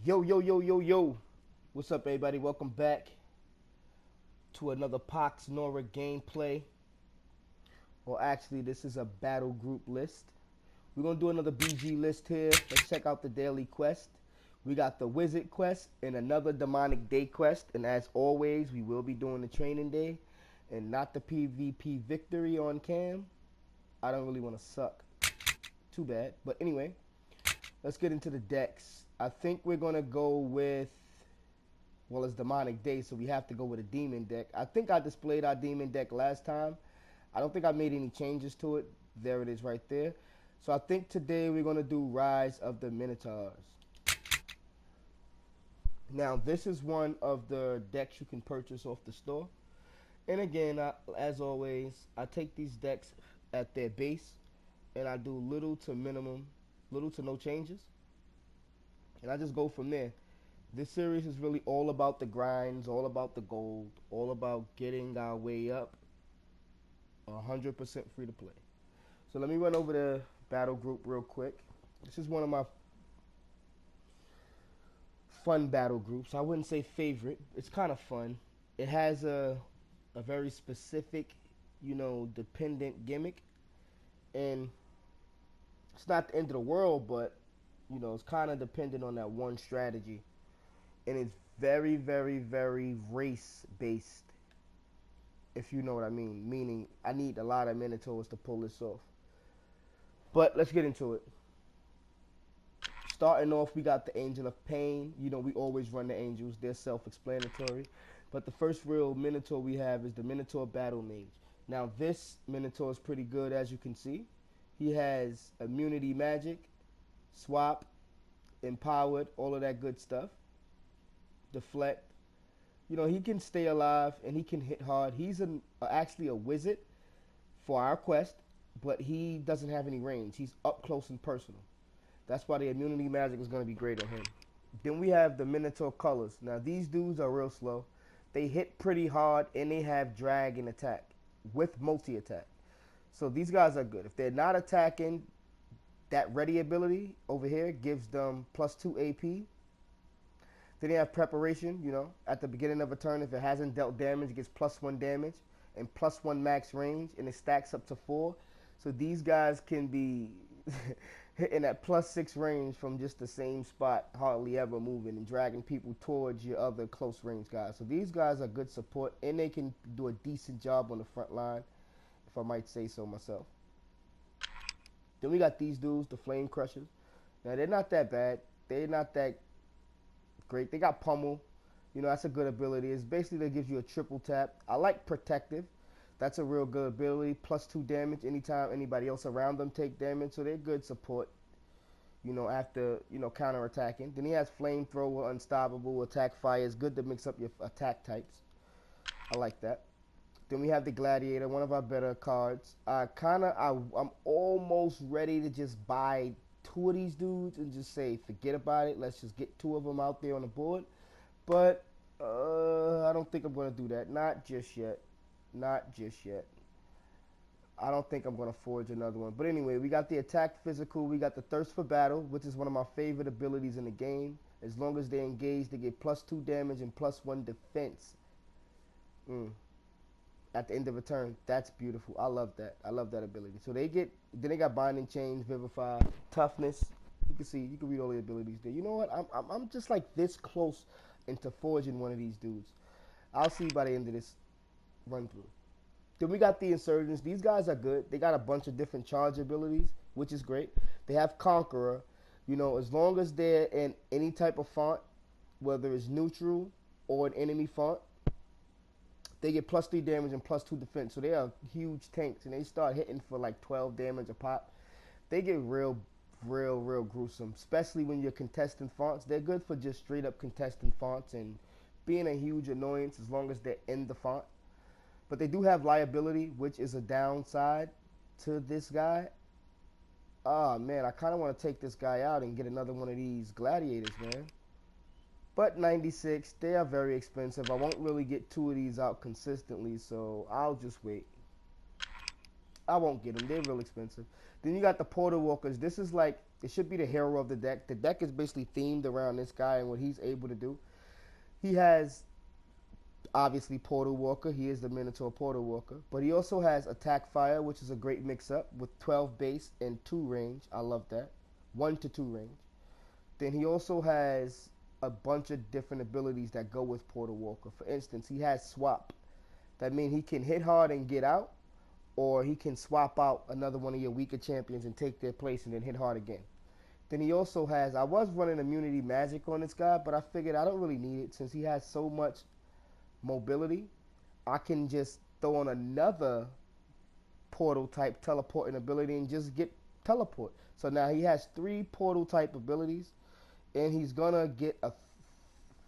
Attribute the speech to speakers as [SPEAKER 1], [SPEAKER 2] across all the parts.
[SPEAKER 1] Yo, yo, yo, yo, yo. What's up, everybody? Welcome back to another Pox Nora gameplay. Or actually, this is a battle group list. We're going to do another BG list here. Let's check out the daily quest. We got the Wizard quest and another Demonic Day quest. And as always, we will be doing the training day and not the PvP victory on cam. I don't really want to suck. Too bad. But anyway, let's get into the decks. I think we're going to go with, well, it's Demonic Day, so we have to go with a Demon deck. I think I displayed our Demon deck last time. I don't think I made any changes to it. There it is right there. So I think today we're going to do Rise of the Minotaurs. Now, this is one of the decks you can purchase off the store. And again, as always, I take these decks at their base, and I do little to no changes. And I just go from there. This series is really all about the grinds, all about the gold, all about getting our way up 100% free to play. So let me run over the battle group real quick. This is one of my fun battle groups. I wouldn't say favorite. It's kind of fun. It has a very specific, dependent gimmick. And it's not the end of the world, but, it's kind of dependent on that one strategy. And it's very, very, very race-based, if you know what I mean. Meaning, I need a lot of Minotaurs to pull this off. But let's get into it. Starting off, we got the Angel of Pain. We always run the Angels. They're self-explanatory. But the first real Minotaur we have is the Minotaur Battle Mage. Now, this Minotaur is pretty good, as you can see. He has immunity magic, swap, empowered, all of that good stuff. Deflect. He can stay alive and he can hit hard. He's actually a wizard for our quest, but he doesn't have any range. He's up close and personal. That's why the immunity magic is going to be great on him. Then we have the Minotaur colors. Now these dudes are real slow. They hit pretty hard and they have drag and attack with multi-attack. So these guys are good. If they're not attacking, that ready ability over here gives them +2 AP. Then they have preparation, at the beginning of a turn, if it hasn't dealt damage, it gets +1 damage and +1 max range, and it stacks up to 4. So these guys can be hitting at +6 range from just the same spot, hardly ever moving, and dragging people towards your other close range guys. So these guys are good support, and they can do a decent job on the front line, if I might say so myself. Then we got these dudes, the Flame Crushers. Now, they're not that bad. They're not that great. They got Pummel. That's a good ability. It's basically that gives you a triple tap. I like Protective. That's a real good ability. +2 damage anytime anybody else around them take damage. So they're good support, after, counter-attacking. Then he has Flamethrower, Unstoppable, Attack Fire. It's good to mix up your attack types. I like that. Then we have the Gladiator, one of our better cards. I'm almost ready to just buy 2 of these dudes and just say, forget about it. Let's just get 2 of them out there on the board. But I don't think I'm going to do that. Not just yet. Not just yet. I don't think I'm going to forge another one. But anyway, we got the Attack Physical. We got the Thirst for Battle, which is one of my favorite abilities in the game. As long as they're engaged, they get +2 damage and +1 defense. At the end of a turn. That's beautiful. I love that. I love that ability. So then they got Binding Chains, Vivify, Toughness. You can read all the abilities there. You know what? I'm just like this close into forging one of these dudes. I'll see you by the end of this run through. Then we got the Insurgents. These guys are good. They got a bunch of different charge abilities, which is great. They have Conqueror. As long as they're in any type of font, whether it's neutral or an enemy font, they get +3 damage and +2 defense. So they are huge tanks, and they start hitting for like 12 damage a pop. They get real gruesome, especially when you're contesting fonts. They're good for just straight up contesting fonts and being a huge annoyance as long as they're in the font. But they do have liability, which is a downside to this guy. Oh man, I kind of want to take this guy out and get another one of these gladiators, man. But 96, they are very expensive. I won't really get 2 of these out consistently, so I'll just wait. I won't get them. They're real expensive. Then you got the Portal Walkers. This is like It should be the hero of the deck. The deck is basically themed around this guy and what he's able to do. He has, obviously, Portal Walker. He is the Minotaur Portal Walker. But he also has Attack Fire, which is a great mix-up with 12 base and 2 range. I love that. 1 to 2 range. Then he also has a bunch of different abilities that go with Portal Walker. For instance, he has Swap. That means he can hit hard and get out, or he can swap out another one of your weaker champions and take their place and then hit hard again. Then he also has, I was running Immunity Magic on this guy, but I figured I don't really need it since he has so much mobility. I can just throw on another portal type teleporting ability and just get teleport. So now he has 3 portal type abilities, and he's gonna get a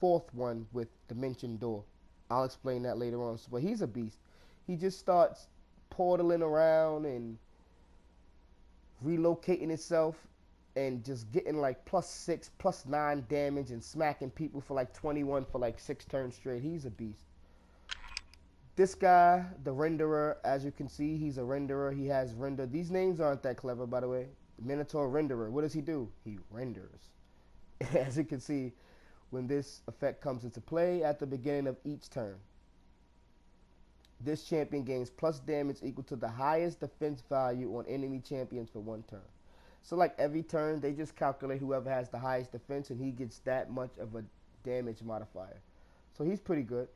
[SPEAKER 1] 4th one with Dimension Door. I'll explain that later on. But he's a beast. He just starts portaling around and relocating itself and just getting like +6, +9 damage and smacking people for like 21 for like 6 turns straight. He's a beast. This guy, the Renderer, as you can see, he's a Renderer. He has render. These names aren't that clever, by the way. Minotaur Renderer. What does he do? He renders. As you can see, when this effect comes into play at the beginning of each turn, this champion gains plus damage equal to the highest defense value on enemy champions for 1 turn. So like every turn, they just calculate whoever has the highest defense, and he gets that much of a damage modifier. So he's pretty good.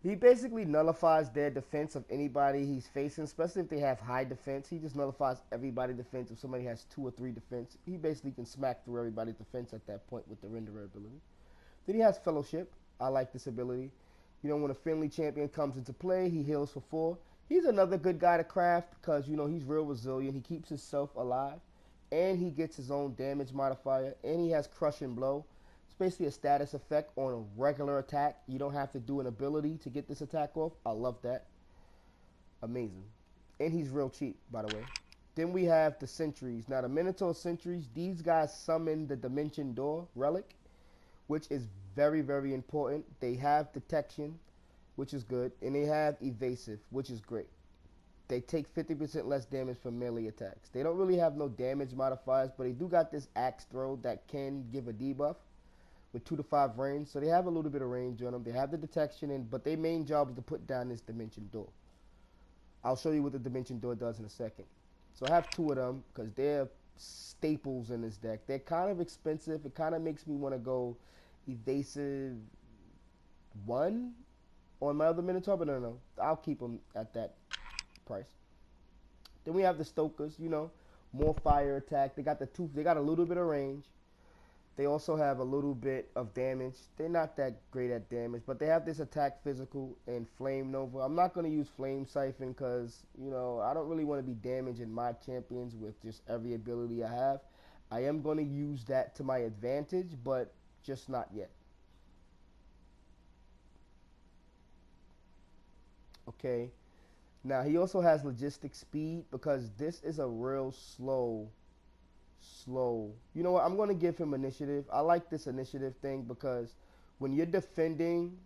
[SPEAKER 1] He basically nullifies their defense of anybody he's facing, especially if they have high defense. He just nullifies everybody's defense. If somebody has 2 or 3 defense, he basically can smack through everybody's defense at that point with the Renderer ability. Then he has Fellowship. I like this ability. You know, when a friendly champion comes into play, he heals for 4. He's another good guy to craft because, you know, he's real resilient. He keeps himself alive, and he gets his own damage modifier, and he has Crushing Blow. It's basically a status effect on a regular attack. You don't have to do an ability to get this attack off. I love that. Amazing. And he's real cheap, by the way. Then we have the Sentries. Now, the Minotaur Sentries, these guys summon the Dimension Door relic, which is very, very important. They have Detection, which is good, and they have Evasive, which is great. They take 50% less damage from melee attacks. They don't really have no damage modifiers, but they do got this axe throw that can give a debuff with 2 to 5 range, so they have a little bit of range on them. They have the detection, but their main job is to put down this Dimension Door. I'll show you what the Dimension Door does in a second. So I have 2 of them because they're staples in this deck. They're kind of expensive. It kind of makes me want to go Evasive 1 on my other Minotaur, but no, I'll keep them at that price. Then we have the Stokers, you know, more fire attack. They got they got a little bit of range. They also have a little bit of damage. They're not that great at damage, but they have this attack physical and Flame Nova. I'm not going to use Flame Siphon because, you know, I don't really want to be damaging my champions with just every ability I have. I am going to use that to my advantage, but just not yet. Okay. Now, he also has Logistic Speed because this is a real slow. You know what? I'm going to give him Initiative. I like this Initiative thing because when you're defending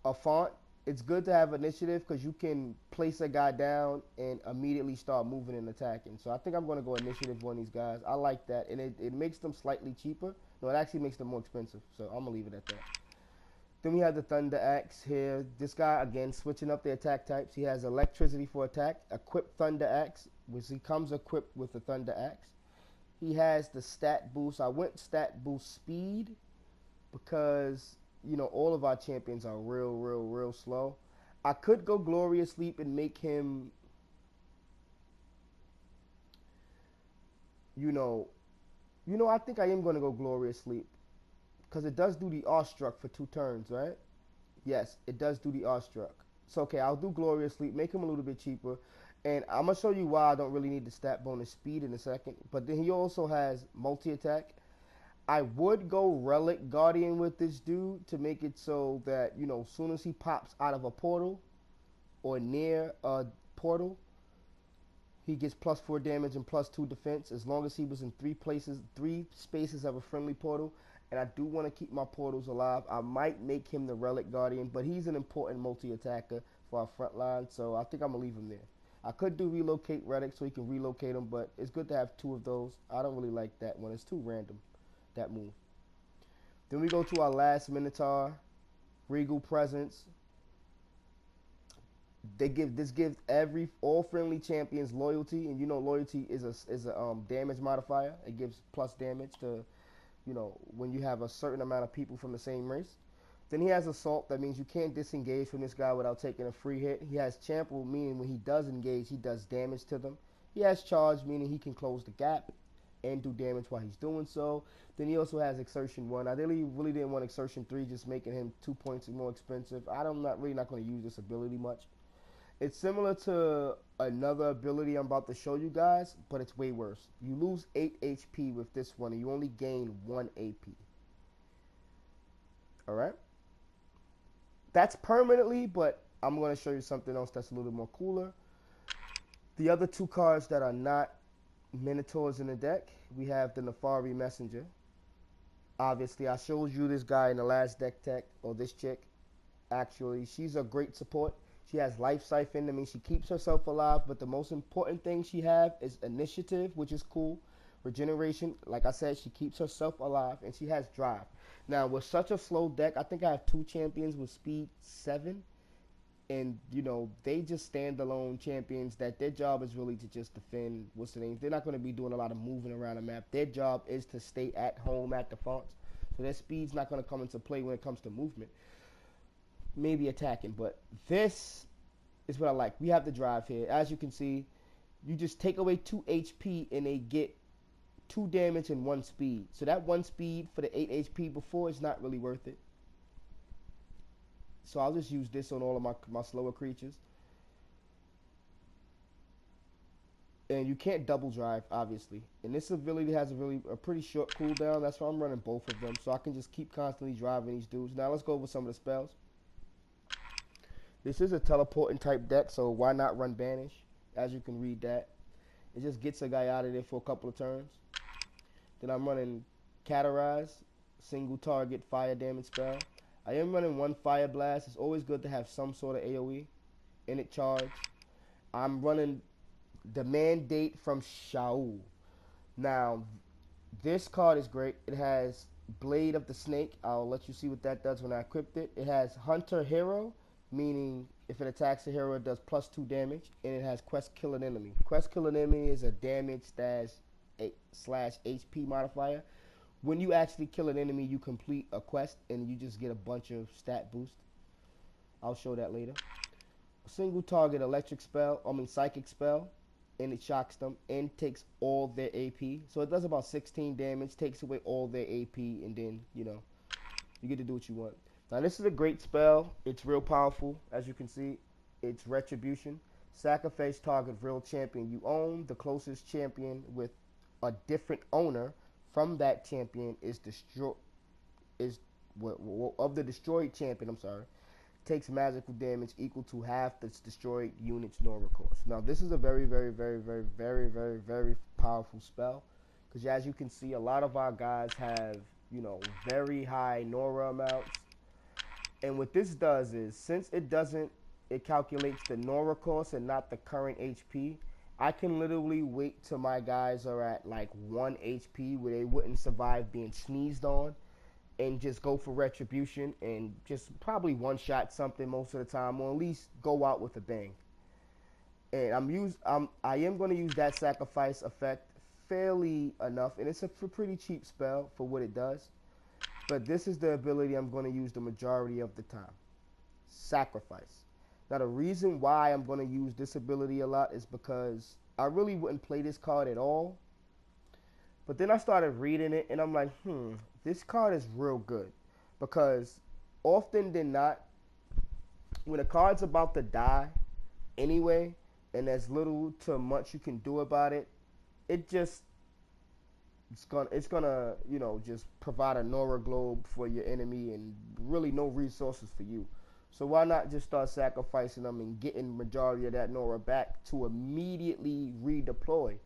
[SPEAKER 1] a font, it's good to have Initiative because you can place a guy down and immediately start moving and attacking. So I think I'm going to go Initiative on these guys. I like that. And it makes them slightly cheaper. No, it actually makes them more expensive. So I'm going to leave it at that. Then we have the Thunder Axe here. This guy, again, switching up the attack types. He has Electricity for attack, equipped Thunder Axe, which he comes equipped with the Thunder Axe. He has the stat boost. I went stat boost speed because, you know, all of our champions are real slow. I could go Glorious Leap and make him, you know, I think I am going to go Glorious Leap because it does do the Awestruck for 2 turns, right? Yes, it does do the Awestruck. So, okay, I'll do Glorious Leap, make him a little bit cheaper. And I'm going to show you why I don't really need the stat bonus speed in a second. But then he also has multi-attack. I would go Relic Guardian with this dude to make it so that, you know, as soon as he pops out of a portal or near a portal, he gets +4 damage and +2 defense as long as he was in 3 spaces of a friendly portal. And I do want to keep my portals alive. I might make him the Relic Guardian, but he's an important multi-attacker for our front line, so I think I'm going to leave him there. I could do relocate relic so you can relocate them, but it's good to have 2 of those. I don't really like that one. It's too random, that move. Then we go to our last Minotaur, Regal Presence. This gives all friendly champions loyalty, and you know loyalty is a damage modifier. It gives plus damage to, you know, when you have a certain amount of people from the same race. Then he has Assault. That means you can't disengage from this guy without taking a free hit. He has Trample, meaning when he does engage, he does damage to them. He has Charge, meaning he can close the gap and do damage while he's doing so. Then he also has Exertion 1. I really didn't want Exertion 3, just making him 2 points more expensive. I'm not going to use this ability much. It's similar to another ability I'm about to show you guys, but it's way worse. You lose 8 HP with this one, and you only gain 1 AP. Alright? That's permanently, but I'm going to show you something else that's a little more cooler. The other 2 cards that are not Minotaurs in the deck, we have the Nefari Messenger. Obviously, I showed you this guy in the last deck tech, or this chick. Actually, she's a great support. She has Life Siphon. I mean, she keeps herself alive, but the most important thing she have is Initiative, which is cool. Regeneration, like I said, she keeps herself alive, and she has Drive. Now, with such a slow deck, I think I have 2 champions with speed 7. And, you know, they just standalone champions that their job is really to just defend. What's the name? They're not going to be doing a lot of moving around the map. Their job is to stay at home at the fonts. So their speed's not going to come into play when it comes to movement. Maybe attacking, but this is what I like. We have the Drive here. As you can see, you just take away 2 HP and they get 2 damage and 1 speed. So that 1 speed for the 8 HP before is not really worth it. So I'll just use this on all of my slower creatures. And you can't double drive, obviously. And this ability has a pretty short cooldown. That's why I'm running both of them, so I can just keep constantly driving these dudes. Now let's go over some of the spells. This is a teleporting type deck, so why not run Banish? As you can read that. It just gets a guy out of there for a couple of turns. Then I'm running Categorize, single target fire damage spell. I am running 1 Fire Blast. It's always good to have some sort of AoE in it charge. I'm running the Mandate from Shaul. Now, this card is great. It has Blade of the Snake. I'll let you see what that does when I equipped it. It has Hunter Hero, meaning if it attacks a hero, it does +2 damage. And it has Quest Kill an Enemy. Quest Kill an Enemy is a damage / HP modifier. When you actually kill an enemy, you complete a quest and you just get a bunch of stat boost. I'll show that later. A single target psychic spell, and it shocks them and takes all their AP. So it does about 16 damage, takes away all their AP, and then, you know, you get to do what you want. Now this is a great spell. It's real powerful, as you can see. It's Retribution. Sacrifice target real champion you own. The closest champion with a different owner from that champion is of the destroyed champion, takes magical damage equal to half the destroyed unit's Nora cost. Now this is a very, very, very, very, very, very, very powerful spell, because as you can see, a lot of our guys have, you know, very high Nora amounts. And what this does is, since it calculates the Nora cost and not the current HP, I can literally wait till my guys are at like 1 HP where they wouldn't survive being sneezed on, and just go for Retribution and just probably one-shot something most of the time, or at least go out with a bang. And I am going to use that sacrifice effect fairly enough, and it's a pretty cheap spell for what it does. But this is the ability I'm going to use the majority of the time. Sacrifice. Now the reason why I'm going to use this ability a lot is because I really wouldn't play this card at all. But then I started reading it and I'm like, this card is real good. Because often than not, when a card's about to die anyway, and there's little to much you can do about it, it's gonna, you know, just provide a Nora globe for your enemy and really no resources for you. So why not just start sacrificing them and getting majority of that Nora back to immediately redeploy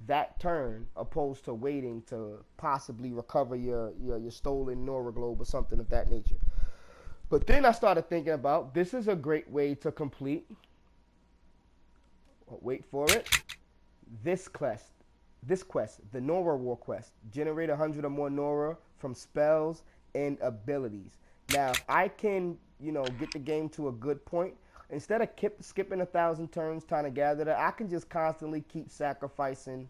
[SPEAKER 1] that turn, opposed to waiting to possibly recover your stolen Nora globe or something of that nature. But then I started thinking about, this is a great way to complete wait for it. This quest, the Nora War quest. Generate 100 or more Nora from spells and abilities. Now, if I can, get the game to a good point, instead of skipping 1,000 turns trying to gather that, I can just constantly keep sacrificing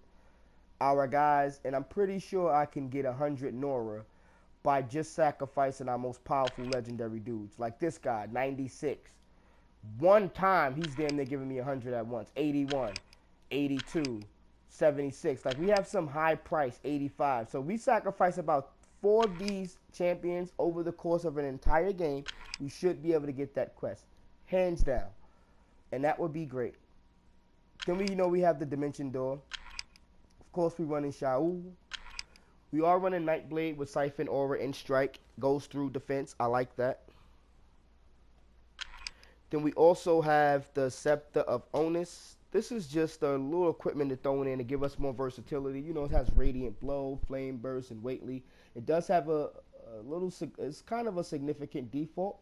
[SPEAKER 1] our guys, and I'm pretty sure I can get 100 Nora by just sacrificing our most powerful legendary dudes. Like this guy, 96. One time, he's damn near giving me 100 at once. 81, 82, 76. Like, we have some high price, 85. So we sacrifice about 4 of these champions over the course of an entire game. We should be able to get that quest. Hands down. And that would be great. Then we have the Dimension Door. Of course, we run in Shaul. We are running Nightblade with Siphon, Aura, and Strike. Goes through defense. I like that. Then we also have the Scepter of Onus. This is just a little equipment to throw in to give us more versatility. It has Radiant Blow, Flame Burst, and Weightley. It does have a little, it's kind of a significant default.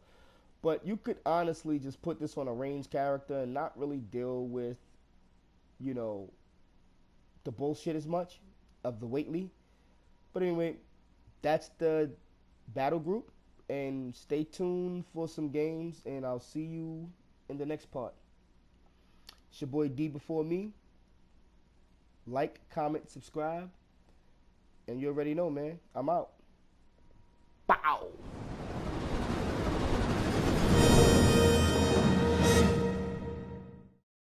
[SPEAKER 1] But you could honestly just put this on a ranged character and not really deal with, the bullshit as much of the Weightley. But anyway, that's the battle group. And stay tuned for some games, and I'll see you in the next part. It's your boy D before me. Like, comment, subscribe. And you already know, man. I'm out. Bow!